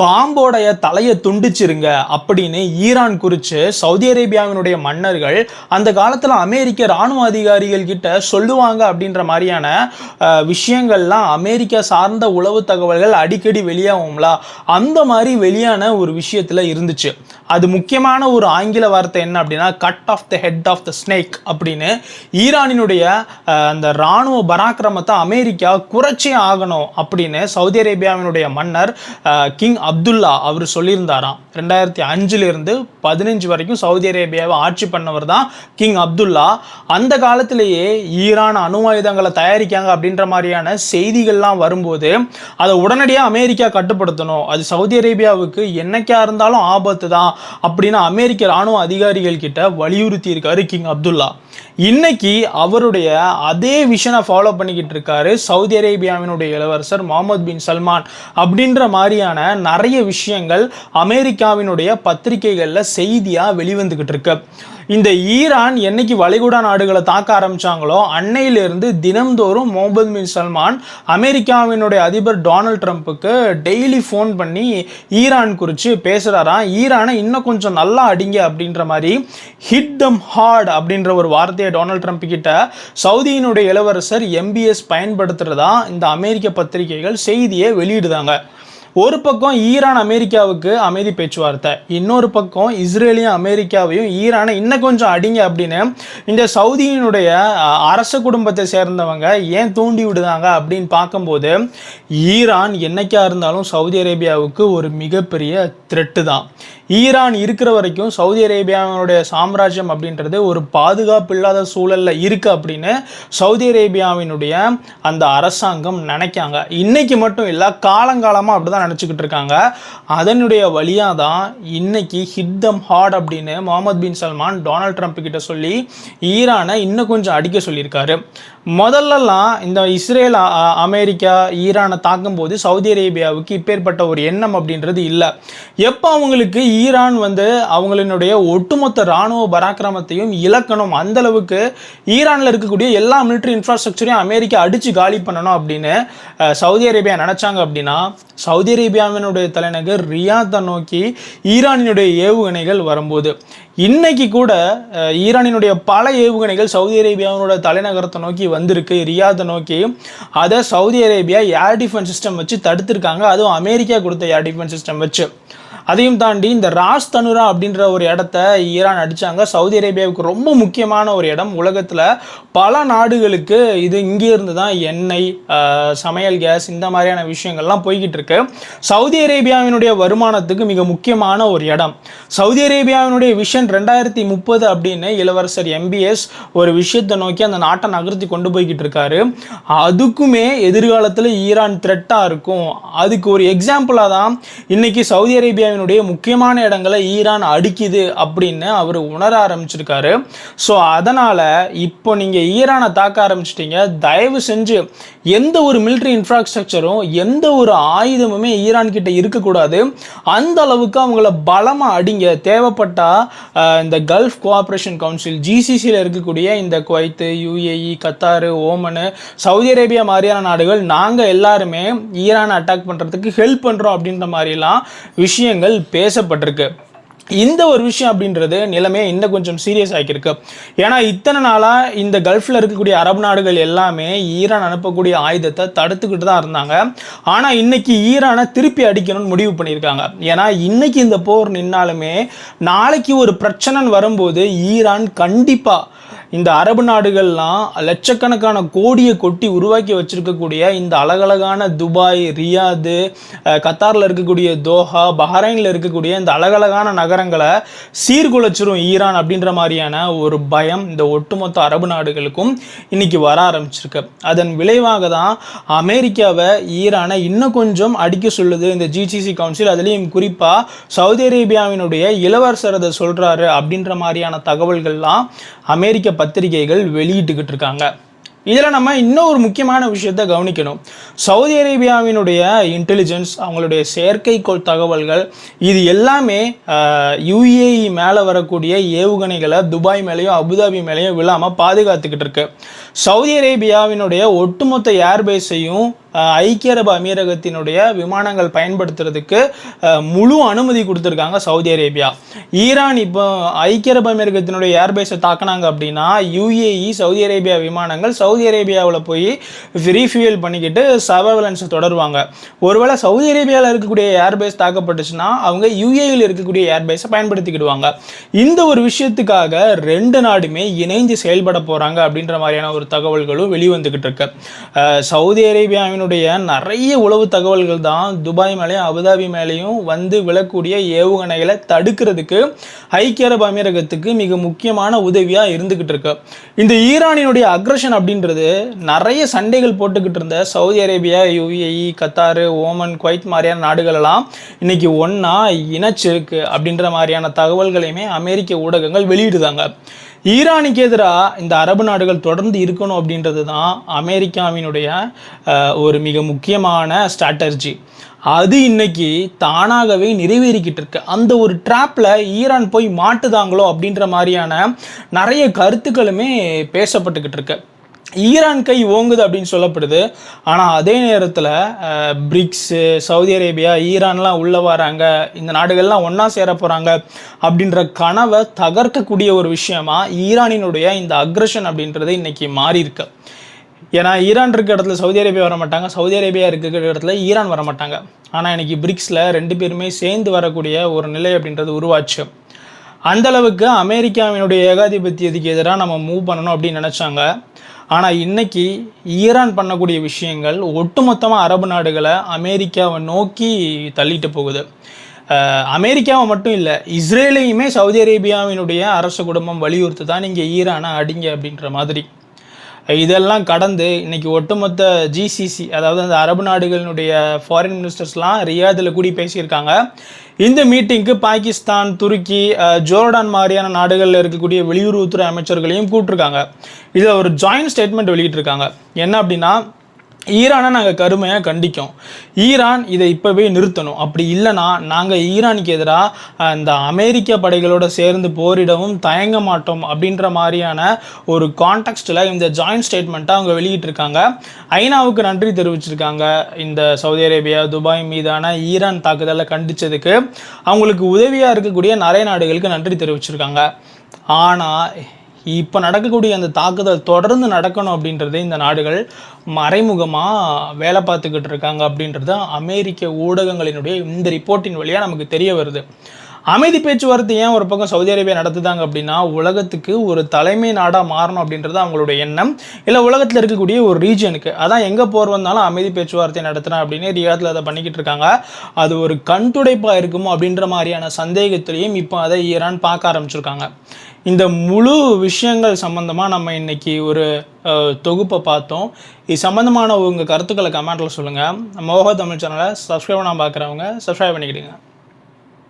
பாம்போடைய தலையை துண்டிச்சிருங்க அப்படின்னு ஈரான் குறித்து சவுதி அரேபியாவினுடைய மன்னர்கள் அந்த காலத்தில் அமெரிக்க இராணுவ அதிகாரிகள் கிட்ட சொல்லுவாங்க அப்படின்ற மாதிரியான விஷயங்கள்லாம் அமெரிக்கா சார்ந்த உளவு தகவல்கள் அடிக்கடி வெளியாகும்ல, அந்த மாதிரி வெளியான ஒரு விஷயத்தில் இருந்துச்சு. அது முக்கியமான ஒரு ஆங்கில வார்த்தை என்ன அப்படின்னா cut off the head of the snake அப்படின்னு. ஈரானினுடைய அந்த இராணுவ பராக்கிரமத்தை அமெரிக்கா குறைச்சே ஆகணும் அப்படின்னு சவுதி அரேபியாவினுடைய மன்னர் கிங் அப்துல்லா அவர் சொல்லியிருந்தாராம். 2005 15 வரைக்கும் சவுதி அரேபியாவை ஆட்சி பண்ணவர் தான் கிங் அப்துல்லா. அந்த காலத்திலேயே ஈரான் அணு ஆயுதங்களை தயாரிக்காங்க அப்படின்ற மாதிரியான செய்திகள்லாம் வரும்போது அதை உடனடியாக அமெரிக்கா கட்டுப்படுத்தணும், அது சவுதி அரேபியாவுக்கு என்னைக்கா இருந்தாலும் ஆபத்து தான் அப்படின்னு அமெரிக்க இராணுவ அதிகாரிகள் கிட்ட வலியுறுத்தி இருக்காரு கிங் அப்துல்லா. இன்னைக்கு அவருடைய அதே விஷனை ஃபாலோ பண்ணிக்கிட்டு இருக்காரு சவுதி அரேபியாவினுடைய இளவரசர் முகமது பின் சல்மான். அப்படின்ற மாதிரியான நிறைய விஷயங்கள் அமெரிக்காவினுடைய பத்திரிகைகளில் செய்தியாக வெளிவந்துக்கிட்டு இருக்கு. இந்த ஈரான் என்னைக்கு வளைகுடா நாடுகளை தாக்க ஆரம்பிச்சாங்களோ அன்னையிலிருந்து தினம்தோறும் முகமது பின் சல்மான் அமெரிக்காவினுடைய அதிபர் டொனால்ட் ட்ரம்ப்புக்கு டெய்லி ஃபோன் பண்ணி ஈரான் குறித்து பேசுகிறாராம். ஈரானை இன்னும் கொஞ்சம் நல்லா அடிங்க அப்படின்ற மாதிரி, ஹிட் தம் ஹார்ட் அப்படின்ற ஒரு வார்த்தையை டொனால்ட் ட்ரம்ப் கிட்ட சவுதியினுடைய இளவரசர் MBS பயன்படுத்துகிறதா இந்த அமெரிக்க பத்திரிகைகள் செய்தியை வெளியிடுதாங்க. ஒரு பக்கம் ஈரான் அமெரிக்காவுக்கு அமைதி பேச்சுவார்த்தை, இன்னொரு பக்கம் இஸ்ரேலையும் அமெரிக்காவையும் ஈரானை இன்னும் கொஞ்சம் அடிங்க அப்படின்னு இந்த சவுதியினுடைய அரச குடும்பத்தை சேர்ந்தவங்க ஏன் தூண்டி விடுதாங்க அப்படின்னு பார்க்கும்போது ஈரான் என்னைக்கா இருந்தாலும் சவுதி அரேபியாவுக்கு ஒரு மிகப்பெரிய த்ரெட்டு தான். ஈரான் இருக்கிற வரைக்கும் சவுதி அரேபியாவினுடைய சாம்ராஜ்யம் அப்படின்றது ஒரு பாதுகாப்பு இல்லாத சூழலில் இருக்குது அப்படின்னு சவுதி அரேபியாவினுடைய அந்த அரசாங்கம் நினைக்காங்க. இன்னைக்கு மட்டும் இல்லை, காலங்காலமாக அப்படி தான் நினச்சிக்கிட்டு இருக்காங்க. அதனுடைய வழியாக தான் இன்னைக்கு ஹிட் தம் ஹார்ட் அப்படின்னு முகமது பின் சல்மான் டொனால்ட் ட்ரம்ப் கிட்ட சொல்லி ஈரானை இன்னும் கொஞ்சம் அடிக்க சொல்லியிருக்காரு. முதல்லலாம் இந்த இஸ்ரேல் அமெரிக்கா ஈரானை தாக்கும்போது சவுதி அரேபியாவுக்கு இப்பேற்பட்ட ஒரு எண்ணம் அப்படின்றது இல்லை. எப்போ அவங்களுக்கு ஈரான் அவங்களினுடைய ஒட்டுமொத்த இராணுவ பராக்கிரமத்தையும் இழக்கணும், அந்தளவுக்கு ஈரானில் இருக்கக்கூடிய எல்லா மிலிட்ரி இன்ஃப்ராஸ்ட்ரக்சரையும் அமெரிக்கா அடித்து காலி பண்ணணும் அப்படின்னு சவுதி அரேபியா நினச்சாங்க அப்படின்னா சவுதி அரேபியாவினுடைய தலைநகர் ரியாத்தை நோக்கி ஈரானினுடைய ஏவுகணைகள் வரும்போது இன்னைக்கு கூட ஈரானினுடைய பல ஏவுகணைகள் சவுதி அரேபியாவினுடைய தலைநகரத்தை நோக்கி வந்திருக்கு, ரியாத்தை நோக்கி. அதை Saudi Arabia air defence system வச்சு தடுத்திருக்காங்க, அதுவும் அமெரிக்கா கொடுத்த ஏர் டிஃபென்ஸ் சிஸ்டம் வச்சு. அதையும் தாண்டி இந்த ராஸ் தனுரா அப்படின்ற ஒரு இடத்த ஈரான் அடித்தாங்க. சவுதி அரேபியாவுக்கு ரொம்ப முக்கியமான ஒரு இடம். உலகத்தில் பல நாடுகளுக்கு இது இங்கே இருந்து தான் எண்ணெய், சமையல் கேஸ், இந்த மாதிரியான விஷயங்கள்லாம் போய்கிட்டு இருக்கு. சவுதி அரேபியாவினுடைய வருமானத்துக்கு மிக முக்கியமான ஒரு இடம். சவுதி அரேபியாவினுடைய விஷன் 2030 அப்படின்னு இளவரசர் MBS ஒரு விஷயத்தை நோக்கி அந்த நாட்டை நகர்த்தி கொண்டு போய்கிட்டு இருக்காரு. அதுக்குமே எதிர்காலத்தில் ஈரான் த்ரெட்டாக இருக்கும். அதுக்கு ஒரு எக்ஸாம்பிளாக தான் இன்னைக்கு சவுதி அரேபியா முக்கியமான இடங்களை ஈரான் அடிக்குது அப்படின்னு அவர் உணர ஆரம்பிச்சிருக்காரு. ஸோ அதனால இப்போ நீங்க ஈரானை தாக்க ஆரம்பிச்சிட்டீங்க, தயவு செஞ்சு எந்த ஒரு மிலிட்ரி இன்ஃப்ராஸ்ட்ரக்சரும் எந்த ஒரு ஆயுதமுமே ஈரான் கிட்ட இருக்கக்கூடாது. அந்த அளவுக்கு அவங்கள பலமா அடிங்க. தேவைப்பட்டா இந்த கல்ஃப் கோஆபரேஷன் கவுன்சில் GCCயில் இருக்கக்கூடிய இந்த Kuwait, UAE, Qatar, Oman, Saudi Arabia மாதிரியான நாடுகள் நாங்கள் எல்லாருமே ஈரானை அட்டாக் பண்ணுறதுக்கு ஹெல்ப் பண்ணுறோம் அப்படின்ற மாதிரிலாம் விஷயங்கள் பேசப்பட்டிருக்கு. இந்த ஒரு விஷயம் அப்படின்றது நிலைமையை இன்னும் கொஞ்சம் சீரியஸ் ஆகியிருக்கு. ஏன்னா இத்தனை நாளாக இந்த கல்ஃபில் இருக்கக்கூடிய அரபு நாடுகள் எல்லாமே ஈரான் அனுப்பக்கூடிய ஆயுதத்தை தடுத்துக்கிட்டு தான் இருந்தாங்க. ஆனால் இன்னைக்கு ஈரானை திருப்பி அடிக்கணும்னு முடிவு பண்ணியிருக்காங்க. ஏன்னா இன்னைக்கு இந்த போர் நின்னாலுமே நாளைக்கு ஒரு பிரச்சனை வரும்போது ஈரான் கண்டிப்பாக இந்த அரபு நாடுகள்லாம் லட்சக்கணக்கான கோடியை கொட்டி உருவாக்கி வச்சிருக்கக்கூடிய இந்த அழகழகான துபாய், ரியாது, கத்தாரில் இருக்கக்கூடிய தோஹா, பஹ்ரைனில் இருக்கக்கூடிய இந்த அழகழகான நகரங்களை சீர்குலைச்சிரும் ஈரான் அப்படின்ற மாதிரியான ஒரு பயம் இந்த ஒட்டுமொத்த அரபு நாடுகளுக்கும் இன்னைக்கு வர ஆரம்பிச்சிருக்கு. அதன் விளைவாக தான் அமெரிக்காவை ஈரானை இன்னும் கொஞ்சம் அடிக்க சொல்லுது இந்த GCC கவுன்சில். அதுலேயும் குறிப்பாக சவுதி அரேபியாவினுடைய இளவரசர் அதை சொல்கிறாரு அப்படின்ற மாதிரியான தகவல்கள்லாம் அமெரிக்க பத்திரிகைகள் வெளியிட்டுக்கிட்டு இருக்காங்க. இதில் நம்ம இன்னொரு முக்கியமான விஷயத்தை கவனிக்கணும். சவுதி அரேபியாவினுடைய இன்டெலிஜென்ஸ், அவங்களுடைய செயற்கைக்கோள் தகவல்கள், இது எல்லாமே UAE மேலே வரக்கூடிய ஏவுகணைகளை துபாய் மேலேயும் அபுதாபி மேலேயும் விழாமல் பாதுகாத்துக்கிட்டு இருக்கு. சவுதி அரேபியாவினுடைய ஒட்டுமொத்த ஏர்பேஸையும் ஐக்கிய அரபு அமீரகத்தினுடைய விமானங்கள் பயன்படுத்துறதுக்கு முழு அனுமதி கொடுத்துருக்காங்க சவுதி அரேபியா. ஈரான் இப்போ ஐக்கிய அரபு அமீரகத்தினுடைய ஏர்பேஸை தாக்கினாங்க அப்படின்னா யுஏஇ சவுதி அரேபியா விமானங்கள் சவுதி அரேபியாவில் போய் ரீஃபியூல் பண்ணிக்கிட்டு சர்வைலன்ஸை தொடருவாங்க. ஒருவேளை சவுதி அரேபியாவில் இருக்கக்கூடிய ஏர்பேஸ் தாக்கப்பட்டுச்சுன்னா அவங்க யுஏஇயில் இருக்கக்கூடிய ஏர்பேஸை பயன்படுத்திக்கிடுவாங்க. இந்த ஒரு விஷயத்துக்காக ரெண்டு நாடுமே இணைந்து செயல்பட போகிறாங்க அப்படின்ற மாதிரியான ஒரு தகவல்களும் வெளிவந்துக்கிட்டு இருக்கு. சவுதி அரேபியாவினுடைய நிறைய உளவு தகவல்கள் தான் துபாய் மேலேயும் அபுதாபி மேலேயும் வந்து விழக்கூடிய ஏவுகணைகளை தடுக்கிறதுக்கு ஐக்கிய அரபு அமீரகத்துக்கு மிக முக்கியமான உதவியாக இருந்துக்கிட்டு இருக்கு. இந்த ஈரானினுடைய அக்ரஷன் அப்படின்றது நிறைய சண்டைகள் போட்டுக்கிட்டு இருந்த Saudi Arabia, UAE, Qatar, Oman, Kuwait மாதிரியான நாடுகளெல்லாம் இன்னைக்கு ஒன்றா இணைச்சிருக்கு அப்படின்ற மாதிரியான தகவல்களையுமே அமெரிக்க ஊடகங்கள் வெளியிடுதாங்க. ஈரானுக்கு எதிராக இந்த அரபு நாடுகள் தொடர்ந்து இருக்கணும் அப்படின்றது தான் அமெரிக்காவினுடைய ஒரு மிக முக்கியமான ஸ்ட்ராட்டஜி. அது இன்னைக்கு தானாகவே நிறைவேறிக்கிட்டு இருக்கு. அந்த ஒரு ட்ராப்பில் ஈரான் போய் மாட்டுதாங்களோ அப்படின்ற மாதிரியான நிறைய கருத்துக்களுமே பேசப்பட்டுக்கிட்டு இருக்கு. ஈரான் கை ஓங்குது அப்படின்னு சொல்லப்படுது. ஆனால் அதே நேரத்தில் பிரிக்ஸு, சவுதி அரேபியா, ஈரான்லாம் உள்ளே வராங்க, இந்த நாடுகள்லாம் ஒன்றா சேர போகிறாங்க அப்படின்ற கனவை தகர்க்கக்கூடிய ஒரு விஷயமா ஈரானினுடைய இந்த அக்ரஷன் அப்படின்றது இன்னைக்கு மாறி இருக்கு. ஏன்னா ஈரான் இருக்க இடத்துல சவுதி அரேபியா வர மாட்டாங்க, சவுதி அரேபியா இருக்கிற இடத்துல ஈரான் வர மாட்டாங்க. ஆனால் இன்னைக்கு பிரிக்ஸில் ரெண்டு பேருமே சேர்ந்து வரக்கூடிய ஒரு நிலை அப்படின்றது உருவாச்சு. அந்தளவுக்கு அமெரிக்காவினுடைய ஏகாதிபத்தியத்துக்கு எதிராக நம்ம மூவ் பண்ணணும் அப்படின்னு நினச்சாங்க. ஆனால் இன்னைக்கு ஈரான் பண்ணக்கூடிய விஷயங்கள் ஒட்டுமொத்தமாக அரபு நாடுகளை அமெரிக்காவை நோக்கி தள்ளிட்டு போகுது. அமெரிக்காவை மட்டும் இல்லை, இஸ்ரேலையுமே சவுதி அரேபியாவினுடைய அரச குடும்பம் வலியுறுத்து தான் நீங்கள் ஈரானை அடிங்க அப்படின்ற மாதிரி. இதெல்லாம் கடந்து இன்னைக்கு ஒட்டுமொத்த ஜிசிசி, அதாவது அந்த அரபு நாடுகளினுடைய ஃபாரின் மினிஸ்டர்ஸ்லாம் ரியாதில் கூடி பேசியிருக்காங்க. இந்த மீட்டிங்க்கு பாகிஸ்தான், துருக்கி, ஜோர்டான் மாதிரியான நாடுகளில் இருக்கக்கூடிய வெளியுறவுத்துறை அமைச்சர்களையும் கூப்பிட்டுருக்காங்க. இதில் ஒரு ஜாயின்ட் ஸ்டேட்மெண்ட் வெளியிட்டிருக்காங்க. என்ன அப்படின்னா, ஈரானை நாங்கள் கடுமையாக கண்டிக்கும், ஈரான் இதை இப்போவே நிறுத்தணும், அப்படி இல்லைனா நாங்கள் ஈரானுக்கு எதிராக இந்த அமெரிக்க படைகளோடு சேர்ந்து போரிடவும் தயங்க மாட்டோம் அப்படின்ற மாதிரியான ஒரு கான்டெக்ஸ்டில் இந்த ஜாயின்ட் ஸ்டேட்மெண்ட்டை அவங்க வெளியிட்டிருக்காங்க. ஐநாவுக்கு நன்றி தெரிவிச்சிருக்காங்க. இந்த சவுதி அரேபியா, துபாய் மீதான ஈரான் தாக்குதலை கண்டித்ததுக்கு அவங்களுக்கு உதவியாக இருக்கக்கூடிய நிறைய நாடுகளுக்கு நன்றி தெரிவிச்சிருக்காங்க. ஆனால் இப்போ நடக்கக்கூடிய அந்த தாக்குதல் தொடர்ந்து நடக்கணும் அப்படின்றது இந்த நாடுகள் மறைமுகமாக வேலை பார்த்துக்கிட்டு இருக்காங்க அப்படின்றது அமெரிக்க ஊடகங்களினுடைய இந்த ரிப்போர்ட்டின் வழியாக நமக்கு தெரிய வருது. அமைதி பேச்சுவார்த்தை ஏன் ஒரு பக்கம் சவுதி அரேபியா நடத்துதாங்க அப்படின்னா, உலகத்துக்கு ஒரு தலைமை நாடாக மாறணும் அப்படின்றது அவங்களுடைய எண்ணம். இல்லை உலகத்தில் இருக்கக்கூடிய ஒரு ரீஜனுக்கு, அதான் எங்கே போர் வந்தாலும் அமைதி பேச்சுவார்த்தை நடத்துகிறேன் அப்படின்னு ரியாத்தில் அதை பண்ணிக்கிட்டு இருக்காங்க. அது ஒரு கண்துடைப்பாக இருக்குமோ அப்படின்ற மாதிரியான சந்தேகத்திலையும் இப்போ அதை ஈரான் பார்க்க ஆரம்பிச்சிருக்காங்க. இந்த முழு விஷயங்கள் சம்மந்தமாக நம்ம இன்றைக்கி ஒரு தொகுப்பை பார்த்தோம். இது சம்மந்தமான உங்கள் கருத்துக்களை கமெண்ட்டில் சொல்லுங்கள். மோகோ தமிழ் சேனலை சப்ஸ்கிரைப் பண்ணாமல் பார்க்குறவங்க சப்ஸ்கிரைப் பண்ணிக்கிடுங்க.